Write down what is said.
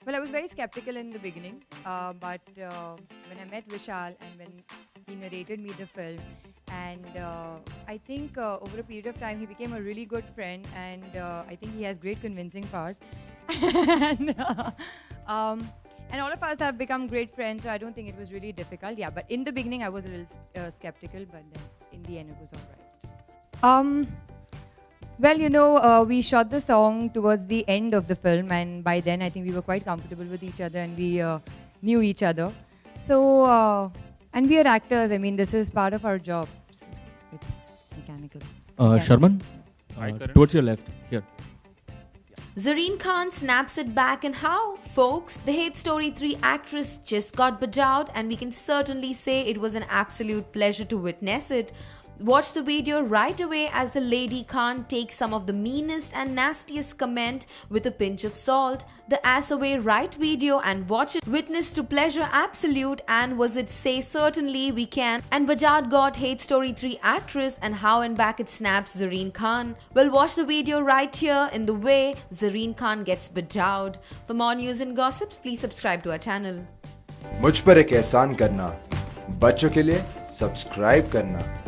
Well, I was very skeptical in the beginning, but when I met Vishal and when he narrated me the film, and I think over a period of time he became a really good friend, and I think he has great convincing powers. and, and all of us have become great friends, so I don't think it was really difficult. Yeah, but in the beginning I was a little skeptical, but then in the end it was all right. Well, we shot the song towards the end of the film, and by then I think we were quite comfortable with each other and we knew each other. So, and we are actors. I mean, this is part of our job. So it's mechanical. Sharman, towards your left. Here. Zareen Khan snaps it back, and how, folks? The Hate Story 3 actress just got bajawed, and we can certainly say it was an absolute pleasure to witness it. Watch the video right away as the lady Khan takes some of the meanest and nastiest comment with a pinch of salt. The ass away right video and watch it. Witness to pleasure absolute, and was it say certainly we can. And Bajad got Hate Story 3 actress, and how and back it snaps Zareen Khan. Well, watch the video right here in the way Zareen Khan gets bajawed. For more news and gossips, please subscribe to our channel. मुझ पर एक एहसान करना, बच्चों के लिए subscribe करना.